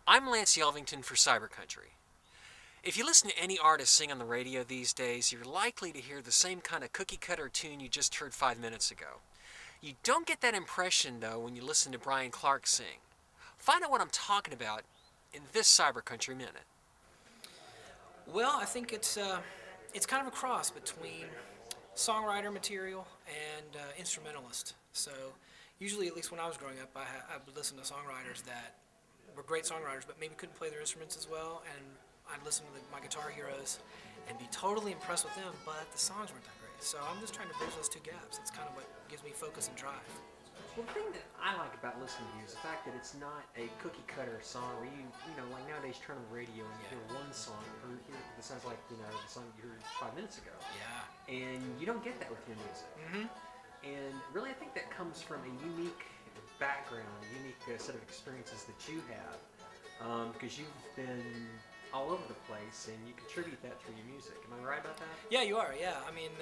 I'm Lance Yelvington for CyberCountry. If you listen to any artist sing on the radio these days, you're likely to hear the same kind of cookie-cutter tune you just heard 5 minutes ago. You don't get that impression, though, when you listen to Bryan Clark sing. Find out what I'm talking about in this CyberCountry Minute. Well, I think it's kind of a cross between songwriter material and instrumentalist. So usually, at least when I was growing up, I would listen to songwriters that were great songwriters but maybe couldn't play their instruments as well, and I'd listen to my guitar heroes and be totally impressed with them, but the songs weren't that great. So I'm just trying to bridge those two gaps. That's kind of what gives me focus and drive. Well, the thing that I like about listening to you is the fact that it's not a cookie-cutter song where you know, like nowadays, turn on the radio and you hear one song, or hear that sounds like, the song you heard 5 minutes ago. Yeah. And you don't get that with your music. Mm-hmm. And really, I think that comes from a unique background, a unique set of experiences that you have, because you've been all over the place, and you contribute that through your music. Am I right about that? Yeah, you are, yeah. I mean,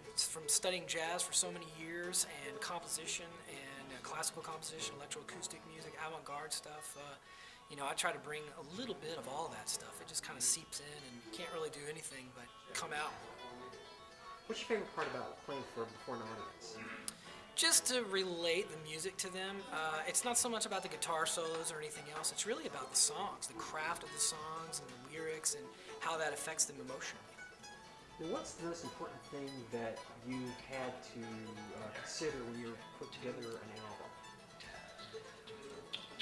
it's from studying jazz for so many years, and composition, and classical composition, electroacoustic music, avant-garde stuff. I try to bring a little bit of all that stuff. It just kind of seeps in, and you can't really do anything but come out. What's your favorite part about playing before an audience? Just to relate the music to them. It's not so much about the guitar solos or anything else. It's really about the songs, the craft of the songs and the lyrics and how that affects them emotionally. Now, what's the most important thing that you've had to consider when you put together an album?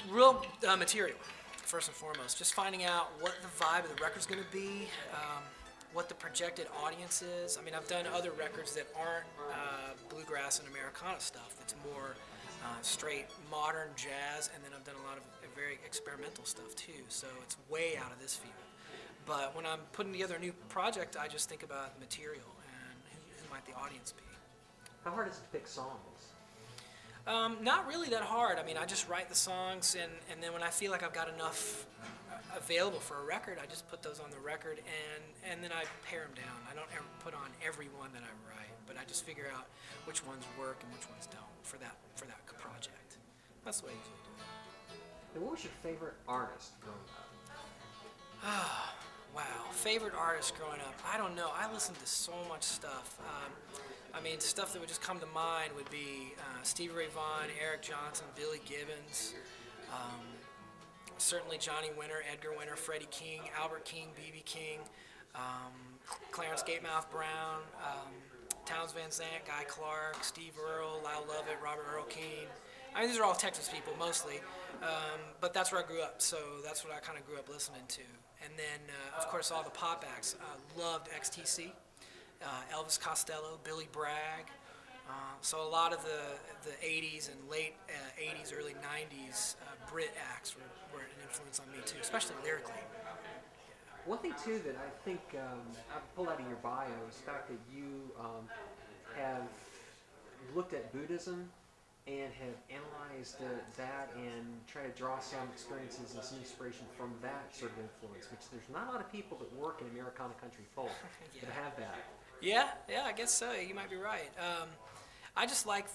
Real material, first and foremost. Just finding out what the vibe of the record's going to be, what the projected audience is. I mean, I've done other records that aren't bluegrass and Americana stuff. That's more straight modern jazz, and then I've done a lot of very experimental stuff too. So it's way out of this field. But when I'm putting together a new project, I just think about the material and who might the audience be. How hard is it to pick songs? Not really that hard. I mean, I just write the songs, and then when I feel like I've got enough available for a record, I just put those on the record, and then I pare them down. I don't ever put on every one that I write, but I just figure out which ones work and which ones don't for that project. That's the way I usually do it. And what was your favorite artist growing up? Wow, favorite artist growing up. I don't know. I listened to so much stuff. I mean, stuff that would just come to mind would be Stevie Ray Vaughan, Eric Johnson, Billy Gibbons, certainly Johnny Winter, Edgar Winter, Freddie King, Albert King, B.B. King, Clarence Gatemouth Brown, Townes Van Zandt, Guy Clark, Steve Earle, Lyle Lovett, Robert Earl Keen. I mean, these are all Texas people mostly, but that's where I grew up, so that's what I kind of grew up listening to. And then, of course, all the pop acts. Loved XTC, Elvis Costello, Billy Bragg. So a lot of the 80s and late 80s, early 90s Brit acts were an influence on me too, especially lyrically. One thing too that I think I've pulled out of your bio is the fact that you have looked at Buddhism and have analyzed that and tried to draw some experiences and some inspiration from that sort of influence, which there's not a lot of people that work in Americana country folk that have that. Yeah, I guess so. You might be right. I just like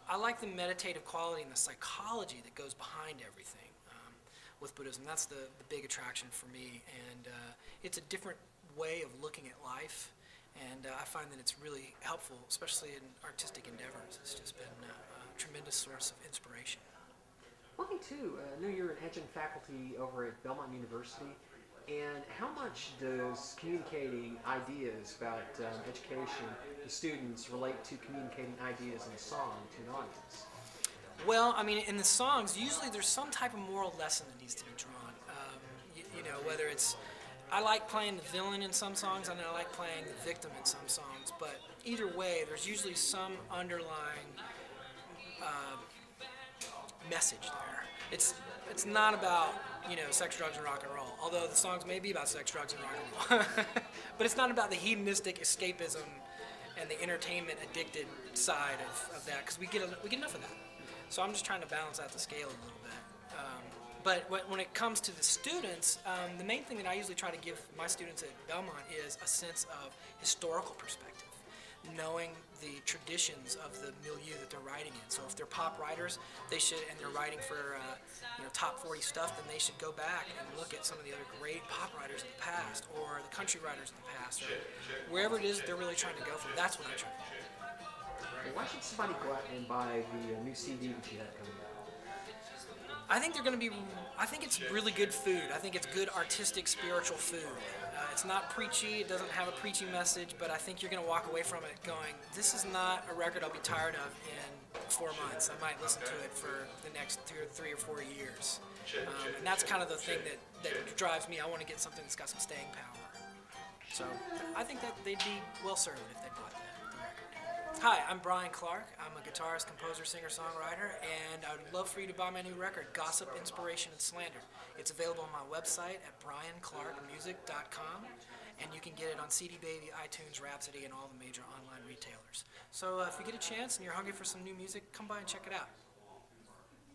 I like the meditative quality and the psychology that goes behind everything with Buddhism. That's the big attraction for me, and it's a different way of looking at life, and I find that it's really helpful, especially in artistic endeavors. It's just been a tremendous source of inspiration. One thing too, I know you're an adjunct faculty over at Belmont University. And how much does communicating ideas about education to students relate to communicating ideas in a song to an audience? Well, I mean, in the songs, usually there's some type of moral lesson that needs to be drawn. You know, whether it's, I like playing the villain in some songs, and I like playing the victim in some songs, but either way, there's usually some underlying message there. It's not about, sex, drugs, and rock and roll, although the songs may be about sex, drugs, and rock and roll. But it's not about the hedonistic escapism and the entertainment addicted side of that, because we get enough of that. So I'm just trying to balance out the scale a little bit. But when it comes to the students, the main thing that I usually try to give my students at Belmont is a sense of historical perspective. knowing the traditions of the milieu that they're writing in. So if they're pop writers, they should, and they're writing for top 40 stuff, then they should go back and look at some of the other great pop writers of the past, or the country writers of the past, or wherever it is they're really trying to go for. That's what I try to do. Well, why should somebody go out and buy the new CD that you have coming out? I think I think it's really good food. I think it's good artistic, spiritual food. It's not preachy. It doesn't have a preachy message, but I think you're going to walk away from it going, this is not a record I'll be tired of in 4 months. I might listen to it for the next 3 or 4 years. And that's kind of the thing that drives me. I want to get something that's got some staying power. So I think that they'd be well served if they bought the record. Hi, I'm Bryan Clark. I'm a guitarist, composer, singer, songwriter, and I would love for you to buy my new record, Gossip, Inspiration, and Slander. It's available on my website at bryanclarkmusic.com, and you can get it on CD Baby, iTunes, Rhapsody, and all the major online retailers. So if you get a chance and you're hungry for some new music, come by and check it out.